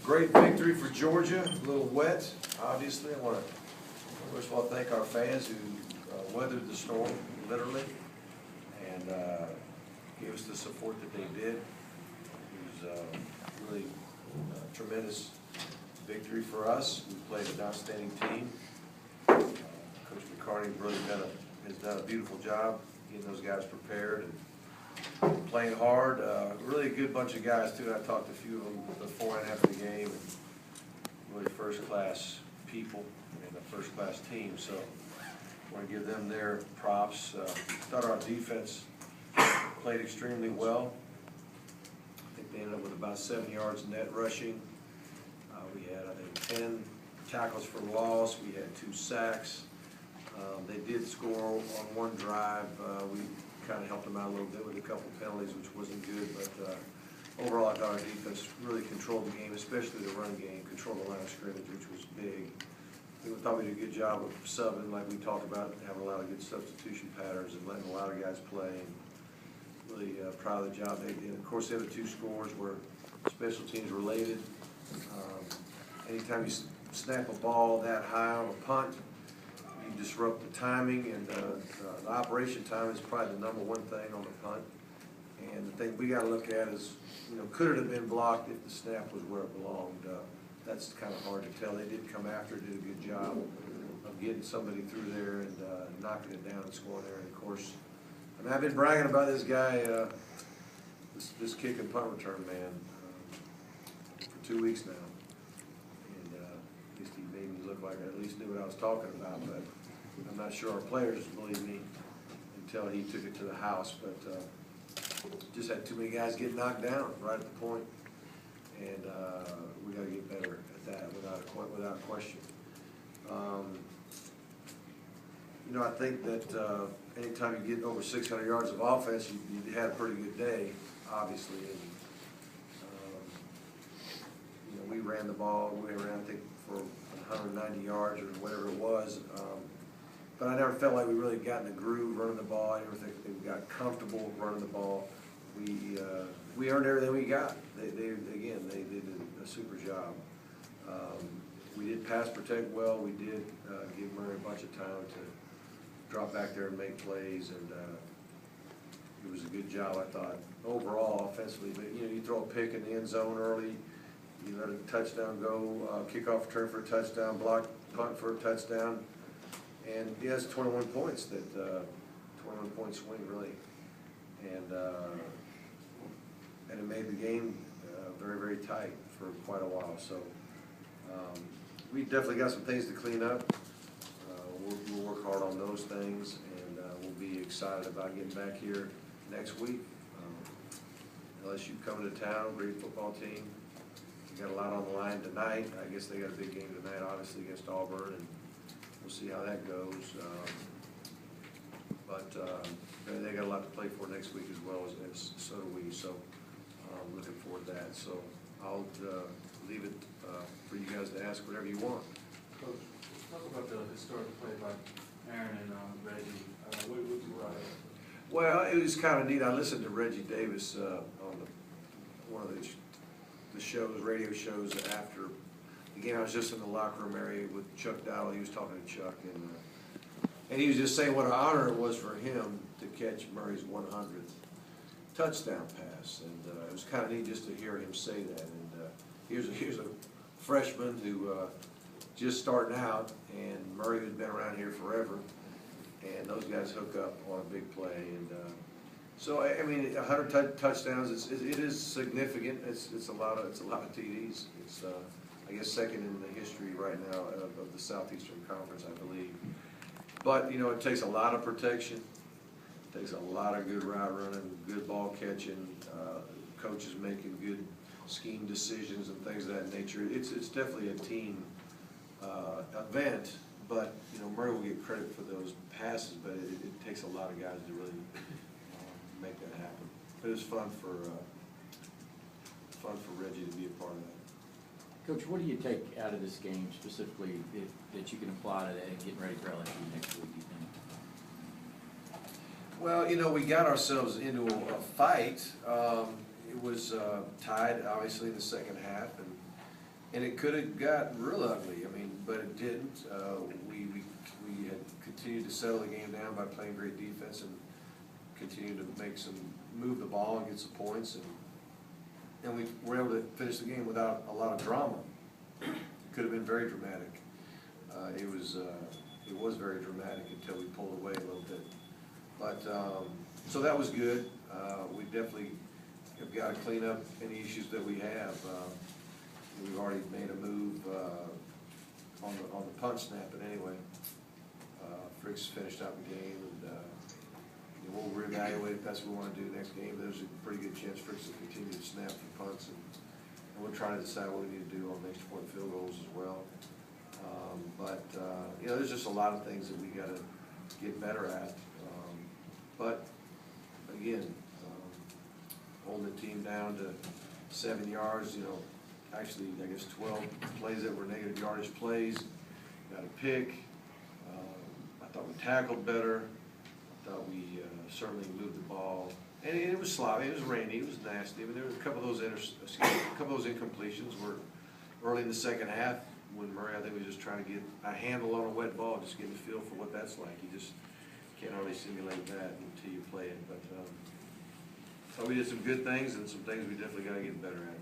Great victory for Georgia, a little wet, obviously. I want to, first of all, thank our fans who weathered the storm, literally, and gave us the support that they did. It was really a tremendous victory for us. We played an outstanding team. Coach McCarney really has done a beautiful job getting those guys prepared and playing hard. Really a good bunch of guys too. I talked to a few of them before and after the game. And really first-class people and a first-class team. So I want to give them their props. Thought our defense played extremely well. I think they ended up with about 7 yards net rushing. We had, I think, 10 tackles for loss. We had 2 sacks. They did score on one drive. We kind of helped them out a little bit with a couple penalties, which wasn't good. But overall, I thought our defense really controlled the game, especially the run game, controlled the line of scrimmage, which was big. We thought we did a good job of subbing, like we talked about, having a lot of good substitution patterns and letting a lot of guys play. And really proud of the job they did. Of course, the other 2 scores were special teams related. Anytime you snap a ball that high on a punt, you disrupt the timing, and the operation time is probably the #1 thing on the punt. And the thing we got to look at is, could it have been blocked if the snap was where it belonged? That's kind of hard to tell. They did come after, did a good job of getting somebody through there and knocking it down and scoring there. And of course, I mean, I've been bragging about this guy, this kick and punt return man, for 2 weeks now. And at least he made me look like I at least knew what I was talking about. But I'm not sure our players believe me until he took it to the house. But just had too many guys get knocked down right at the point. And we got to get better at that without question. I think that anytime you get over 600 yards of offense, you had a pretty good day, obviously. And we ran the ball. We ran, I think, for 190 yards or whatever it was. But I never felt like we really got in the groove running the ball. I never think we got comfortable running the ball. We earned everything we got. They did a super job. We did pass protect well. We did give Murray a bunch of time to drop back there and make plays, and it was a good job, I thought, overall offensively. But you throw a pick in the end zone early, you let a touchdown go, kickoff return for a touchdown, block punt for a touchdown, and yeah, it's 21 points. 21-point swing really, and it made the game very, very tight for quite a while. So we definitely got some things to clean up. We'll work hard on those things, and we'll be excited about getting back here next week. LSU coming to town, great football team. We got a lot on the line tonight. I guess they got a big game tonight, obviously, against Auburn, and we'll see how that goes. But they got a lot to play for next week as well, as so do we. So looking forward to that. So I'll leave it for you guys to ask whatever you want. Coach, talk about the historic play by Aaron and Reggie. What you brought up? Well, it was kind of neat. I listened to Reggie Davis on one of the shows, radio shows after the game. I was just in the locker room area with Chuck Dowell. He was talking to Chuck, and he was just saying what an honor it was for him to catch Murray's 100th touchdown pass, and it was kind of neat just to hear him say that. And here's a freshman who just starting out, and Murray who's been around here forever, and those guys hook up on a big play. And so I mean, 100 touchdowns. It is significant. It's a lot of TDs. It's I guess second in the history right now of the Southeastern Conference, I believe. But it takes a lot of protection. It takes a lot of good route running, good ball catching, coaches making good scheme decisions and things of that nature. It's definitely a team event, but Murray will get credit for those passes, but it takes a lot of guys to really make that happen. But it was fun for Reggie to be a part of that. Coach, what do you take out of this game specifically that you can apply to that and getting ready for LSU next week, you think? Well, we got ourselves into a fight. It was tied, obviously, in the second half, and And it could have got real ugly, I mean, but it didn't. We had continued to settle the game down by playing great defense and continued to move the ball and get some points, and we were able to finish the game without a lot of drama. It could have been very dramatic. It was very dramatic until we pulled away a little bit. But, so that was good. We definitely have got to clean up any issues that we have. We've already made a move on the punt snap, but anyway, Frick's finished out the game, and we'll reevaluate if that's what we want to do next game. There's a pretty good chance Frick's will continue to snap the punts, and we're trying to decide what we need to do on extra point field goals as well. But there's just a lot of things that we got to get better at. But again, holding the team down to 7 yards, actually, I guess 12 plays that were negative yardage plays, got a pick. I thought we tackled better. I thought we certainly moved the ball. And it was sloppy, it was rainy, it was nasty. I mean, there were a couple of those incompletions were early in the second half when Murray, I think, was just trying to get a handle on a wet ball, just getting a feel for what that's like. You just can't really simulate that until you play it. But we did some good things and some things we definitely got to get better at.